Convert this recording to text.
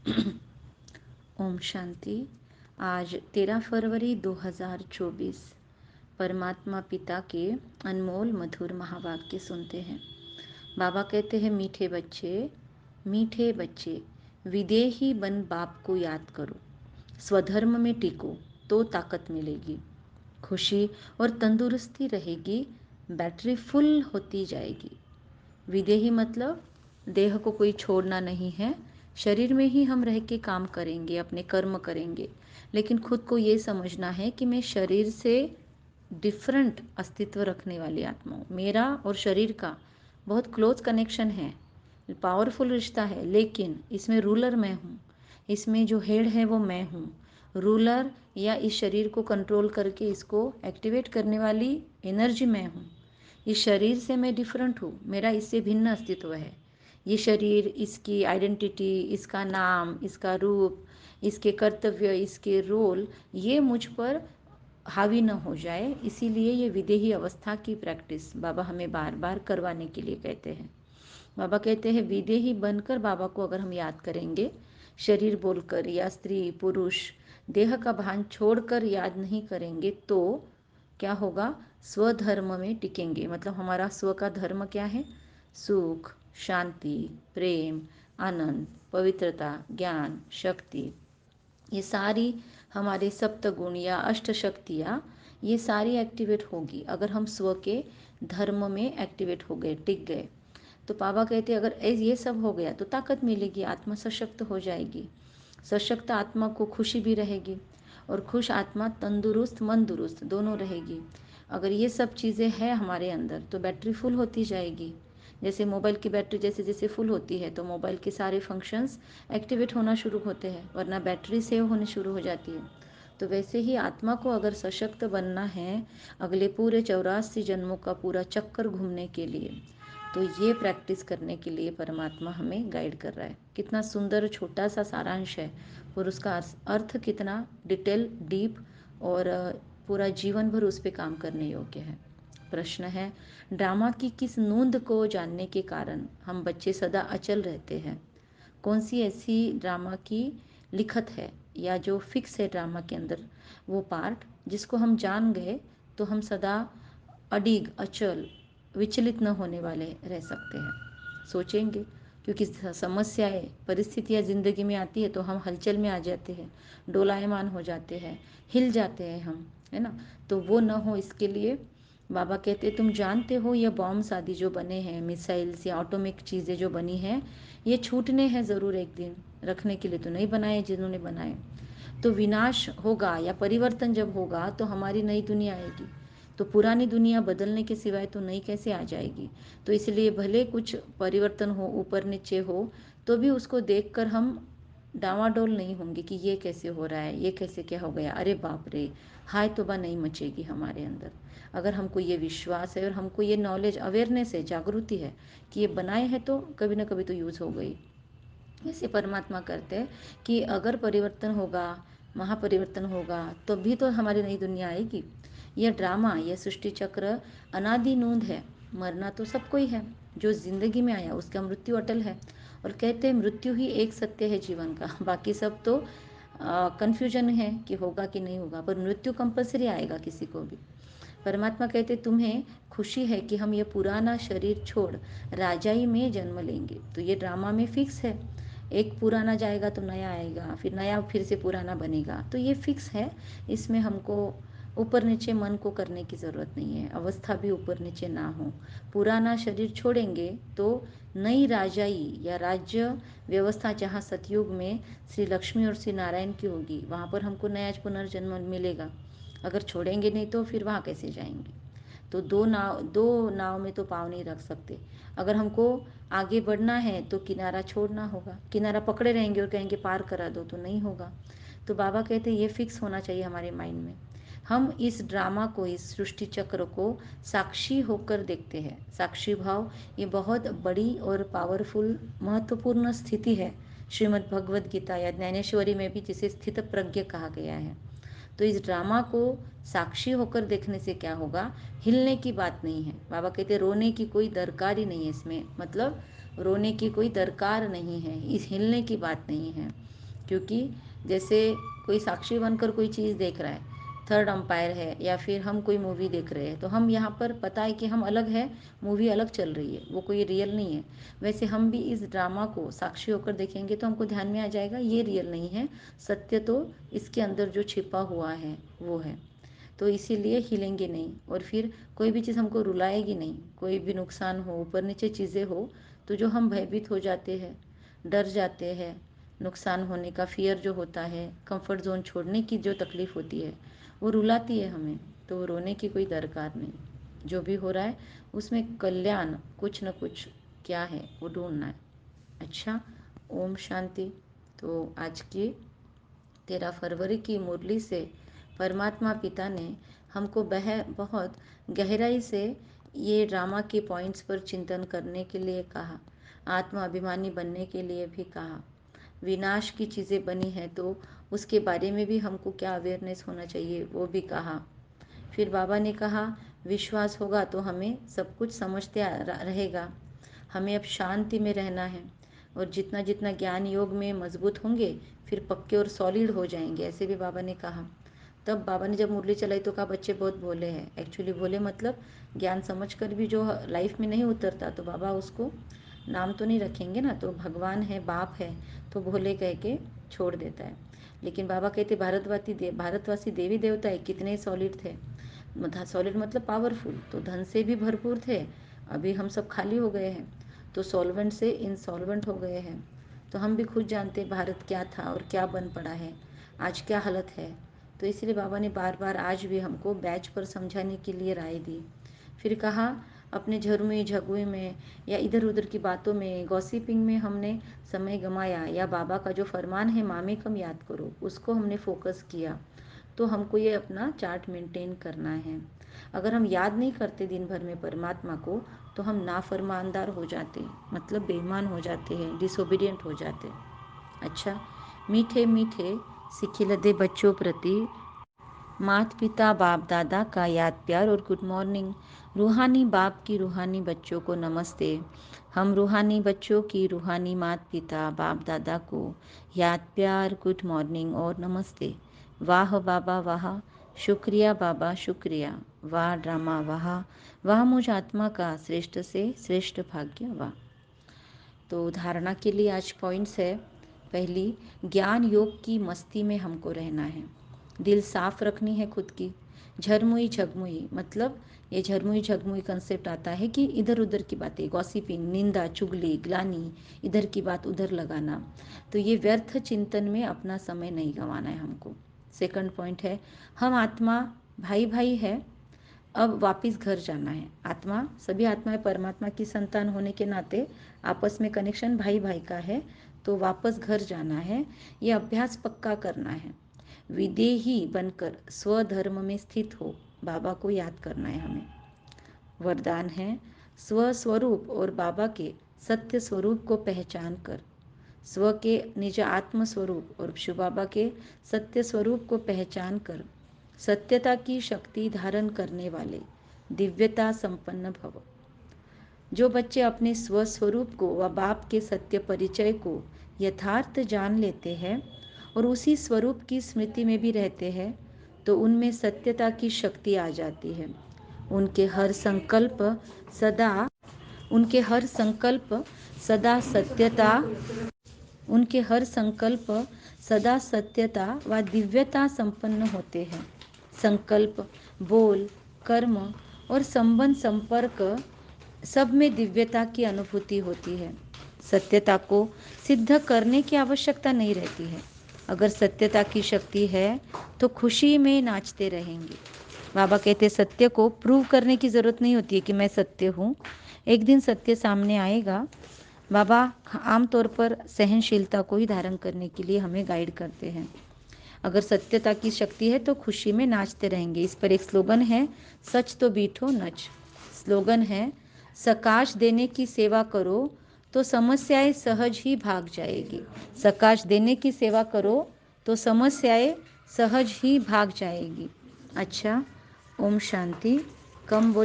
ओम शांति। आज 13 फरवरी 2024 परमात्मा पिता के अनमोल मधुर महावाक्य सुनते हैं। बाबा कहते हैं, मीठे बच्चे विदेही बन बाप को याद करो, स्वधर्म में टिको तो ताकत मिलेगी, खुशी और तंदुरुस्ती रहेगी, बैटरी फुल होती जाएगी। विदेही मतलब देह को कोई छोड़ना नहीं है, शरीर में ही हम रह के काम करेंगे, अपने कर्म करेंगे, लेकिन खुद को ये समझना है कि मैं शरीर से डिफरेंट अस्तित्व रखने वाली आत्मा हूँ। मेरा और शरीर का बहुत क्लोज कनेक्शन है, पावरफुल रिश्ता है, लेकिन इसमें रूलर मैं हूँ, इसमें जो हेड है वो मैं हूँ। रूलर या इस शरीर को कंट्रोल करके इसको एक्टिवेट करने वाली एनर्जी मैं हूँ। इस शरीर से मैं डिफरेंट हूँ, मेरा इससे भिन्न अस्तित्व है। ये शरीर, इसकी आइडेंटिटी, इसका नाम, इसका रूप, इसके कर्तव्य, इसके रोल, ये मुझ पर हावी न हो जाए, इसीलिए ये विदेही अवस्था की प्रैक्टिस बाबा हमें बार बार करवाने के लिए कहते हैं। बाबा कहते हैं, विदेही बनकर बाबा को अगर हम याद करेंगे, शरीर बोलकर या स्त्री पुरुष देह का भान छोड़कर याद नहीं करेंगे, तो क्या होगा? स्वधर्म में टिकेंगे। मतलब हमारा स्व का धर्म क्या है? सुख, शांति, प्रेम, आनंद, पवित्रता, ज्ञान, शक्ति, ये सारी हमारे सप्तगुण या अष्ट शक्तियाँ, ये सारी एक्टिवेट होगी अगर हम स्व के धर्म में एक्टिवेट हो गए, टिक गए। तो बाबा कहते हैं, अगर ये सब हो गया तो ताकत मिलेगी, आत्मा सशक्त हो जाएगी। सशक्त आत्मा को खुशी भी रहेगी, और खुश आत्मा तंदुरुस्त मन दुरुस्त दोनों रहेगी। अगर ये सब चीज़ें हैं हमारे अंदर तो बैटरी फुल होती जाएगी। जैसे मोबाइल की बैटरी जैसे जैसे फुल होती है तो मोबाइल के सारे फंक्शंस एक्टिवेट होना शुरू होते हैं, वरना बैटरी सेव होनी शुरू हो जाती है। तो वैसे ही आत्मा को अगर सशक्त बनना है अगले पूरे 84 जन्मों का पूरा चक्कर घूमने के लिए, तो ये प्रैक्टिस करने के लिए परमात्मा हमें गाइड कर रहा है। कितना सुंदर छोटा सा सारांश है, और उसका अर्थ कितना डिटेल, डीप, और पूरा जीवन भर उस पर काम करने योग्य है। प्रश्न है, ड्रामा की किस नूंद को जानने के कारण हम बच्चे सदा अचल रहते हैं? कौन सी ऐसी ड्रामा की लिखत है या जो फिक्स है ड्रामा के अंदर, वो पार्ट जिसको हम जान गए तो हम सदा अडिग, अचल, विचलित न होने वाले रह सकते हैं? सोचेंगे, क्योंकि समस्याएं, परिस्थितियां ज़िंदगी में आती है तो हम हलचल में आ जाते हैं, डोलायमान हो जाते हैं, हिल जाते हैं हम, है ना? तो वो न हो इसके लिए बाबा कहते, तुम जानते हो ये बॉम्ब्स आदि जो बने हैं, मिसाइल्स या ऑटोमिक चीज़ें जो बनी हैं, ये छूटने हैं ज़रूर एक दिन, रखने के लिए तो नहीं बनाए जिन्होंने बनाए। तो विनाश होगा या परिवर्तन जब होगा तो हमारी नई दुनिया आएगी, तो पुरानी दुनिया बदलने के सिवाय तो नई कैसे आ जाएगी? तो इसलिए भले कुछ परिवर्तन हो, ऊपर नीचे हो, तो भी उसको देखकर हम डावाडोल नहीं होंगे कि ये कैसे हो रहा है, ये कैसे क्या हो गया, अरे बाप रे, हाय तौबा नहीं मचेगी हमारे अंदर। अगर हमको ये विश्वास है और हमको ये नॉलेज, अवेयरनेस है, जागृति है कि ये बनाए हैं तो कभी ना कभी तो यूज़ हो गई। ऐसे परमात्मा करते हैं कि अगर परिवर्तन होगा, महापरिवर्तन होगा, तो भी तो हमारी नई दुनिया आएगी। यह ड्रामा, यह सृष्टि चक्र अनादि नूंद है। मरना तो सबको ही है, जो जिंदगी में आया उसका मृत्यु अटल है। और कहते हैं मृत्यु ही एक सत्य है जीवन का, बाकी सब तो कन्फ्यूजन है कि होगा कि नहीं होगा, पर मृत्यु कंपलसरी आएगा किसी को भी। परमात्मा कहते, तुम्हें खुशी है कि हम ये पुराना शरीर छोड़ राजाई में जन्म लेंगे। तो ये ड्रामा में फिक्स है, एक पुराना जाएगा तो नया आएगा, फिर नया फिर से पुराना बनेगा, तो ये फिक्स है। इसमें हमको ऊपर नीचे मन को करने की ज़रूरत नहीं है, अवस्था भी ऊपर नीचे ना हो। पुराना शरीर छोड़ेंगे तो नई राजाई या राज्य व्यवस्था, जहाँ सतयुग में श्री लक्ष्मी और श्री नारायण की होगी, वहाँ पर हमको नया पुनर्जन्म मिलेगा। अगर छोड़ेंगे नहीं तो फिर वहाँ कैसे जाएंगे? तो दो नाव में तो पाँव नहीं रख सकते। अगर हमको आगे बढ़ना है तो किनारा छोड़ना होगा, किनारा पकड़े रहेंगे और कहेंगे पार करा दो, तो नहीं होगा। तो बाबा कहते हैं ये फिक्स होना चाहिए हमारे माइंड में। हम इस ड्रामा को, इस सृष्टि चक्र को साक्षी होकर देखते हैं। साक्षी भाव ये बहुत बड़ी और पावरफुल, महत्वपूर्ण स्थिति है। श्रीमद् भगवद गीता या ज्ञानेश्वरी में भी जिसे स्थित प्रज्ञ कहा गया है। तो इस ड्रामा को साक्षी होकर देखने से क्या होगा? हिलने की बात नहीं है। बाबा कहते रोने की कोई दरकार ही नहीं है इसमें। मतलब रोने की कोई दरकार नहीं है, इस हिलने की बात नहीं है। क्योंकि जैसे कोई साक्षी बनकर कोई चीज़ देख रहा है, थर्ड अंपायर है, या फिर हम कोई मूवी देख रहे हैं, तो हम यहाँ पर पता है कि हम अलग है, मूवी अलग चल रही है, वो कोई रियल नहीं है। वैसे हम भी इस ड्रामा को साक्षी होकर देखेंगे तो हमको ध्यान में आ जाएगा ये रियल नहीं है, सत्य तो इसके अंदर जो छिपा हुआ है वो है। तो इसीलिए हिलेंगे नहीं, और फिर कोई भी चीज़ हमको रुलाएगी नहीं। कोई भी नुकसान हो, ऊपर नीचे चीज़ें हो, तो जो हम भयभीत हो जाते हैं, डर जाते हैं, नुकसान होने का फियर जो होता है, कंफर्ट जोन छोड़ने की जो तकलीफ़ होती है, वो रुलाती है हमें। तो रोने की कोई दरकार नहीं। जो भी हो रहा है उसमें कल्याण कुछ न कुछ क्या है वो ढूंढना है। अच्छा, ओम शांति। तो आज की 13 फरवरी की मुरली से परमात्मा पिता ने हमको बहुत गहराई से ये ड्रामा के पॉइंट्स पर चिंतन करने के लिए कहा, आत्मा अभिमानी बनने के लिए भी कहा। विनाश की चीज़ें बनी हैं तो उसके बारे में भी हमको क्या अवेयरनेस होना चाहिए वो भी कहा। फिर बाबा ने कहा विश्वास होगा तो हमें सब कुछ समझते रहेगा, हमें अब शांति में रहना है, और जितना जितना ज्ञान योग में मजबूत होंगे फिर पक्के और सॉलिड हो जाएंगे, ऐसे भी बाबा ने कहा। तब बाबा ने जब मुरली चलाई तो कहा बच्चे बहुत भोले हैं। एक्चुअली भोले मतलब ज्ञान समझ कर भी जो लाइफ में नहीं उतरता तो बाबा उसको नाम तो नहीं रखेंगे ना, तो भगवान है, बाप है, तो भोले कह के छोड़ देता है। लेकिन बाबा कहते भारतवासी देवी देवता है कितने सॉलिड थे, सॉलिड मतलब पावरफुल, तो धन से भी भरपूर थे। अभी हम सब खाली हो गए हैं, तो सॉल्वेंट से इंसॉल्वेंट हो गए हैं। तो हम भी खुद जानते भारत क्या था और क्या बन पड़ा है, आज क्या हालत है। तो इसलिए बाबा ने बार बार आज भी हमको बैच पर समझाने के लिए राय दी। फिर कहा अपने झरुए झगुए में या इधर उधर की बातों में, गॉसिपिंग में हमने समय गमाया, या बाबा का जो फरमान है माँ में कम याद करो उसको हमने फोकस किया, तो हमको ये अपना चार्ट मेंटेन करना है। अगर हम याद नहीं करते दिन भर में परमात्मा को तो हम नाफरमानदार हो जाते, मतलब बेईमान हो जाते हैं, डिसोबीडियंट हो जाते। अच्छा, मीठे मीठे सिखिलदे बच्चों प्रति माता पिता बाप दादा का याद प्यार और गुड मॉर्निंग। रूहानी बाप की रूहानी बच्चों को नमस्ते। हम रूहानी बच्चों की रूहानी माता पिता बाप दादा को याद प्यार, गुड मॉर्निंग और नमस्ते। वाह बाबा वाह, शुक्रिया बाबा शुक्रिया, वाह ड्रामा वाह, वाह मुझ आत्मा का श्रेष्ठ से श्रेष्ठ भाग्य वाह। तो धारणा के लिए आज पॉइंट्स है। पहली, ज्ञान योग की मस्ती में हमको रहना है, दिल साफ रखनी है खुद की। झरमुई झगमुई मतलब ये झरमुई झगमुई कंसेप्ट आता है कि इधर उधर की बातें, गॉसिपिंग, निंदा चुगली ग्लानी, इधर की बात उधर लगाना, तो ये व्यर्थ चिंतन में अपना समय नहीं गंवाना है हमको। सेकंड पॉइंट है हम आत्मा भाई भाई है, अब वापस घर जाना है। आत्मा, सभी आत्माएं परमात्मा की संतान होने के नाते आपस में कनेक्शन भाई भाई का है, तो वापस घर जाना है, ये अभ्यास पक्का करना है। विदेही बनकर स्वधर्म में स्थित हो, बाबा को याद करना है हमें। वरदान है स्वस्वरूप और बाबा के सत्य स्वरूप को पहचान कर, स्व के निज आत्म स्वरूप और शिव बाबा के सत्य स्वरूप को पहचान कर सत्यता की शक्ति धारण करने वाले दिव्यता संपन्न भव। जो बच्चे अपने स्वस्वरूप को व बाप के सत्य परिचय को यथार्थ जान लेते हैं और उसी स्वरूप की स्मृति में भी रहते हैं, तो उनमें सत्यता की शक्ति आ जाती है। उनके हर संकल्प सदा उनके हर संकल्प सदा सत्यता उनके हर संकल्प सदा सत्यता व दिव्यता संपन्न होते हैं। संकल्प, बोल, कर्म और संबंध संपर्क सब में दिव्यता की अनुभूति होती है। सत्यता को सिद्ध करने की आवश्यकता नहीं रहती है। अगर सत्यता की शक्ति है तो खुशी में नाचते रहेंगे। बाबा कहते सत्य को प्रूव करने की ज़रूरत नहीं होती है कि मैं सत्य हूँ, एक दिन सत्य सामने आएगा। बाबा आमतौर पर सहनशीलता को ही धारण करने के लिए हमें गाइड करते हैं। अगर सत्यता की शक्ति है तो खुशी में नाचते रहेंगे। इस पर एक स्लोगन है, सच तो बीठो नच। स्लोगन है, सकाश देने की सेवा करो तो समस्याएं सहज ही भाग जाएगी। सकाश देने की सेवा करो तो समस्याएं सहज ही भाग जाएगी। अच्छा, ओम शांति। कम बोल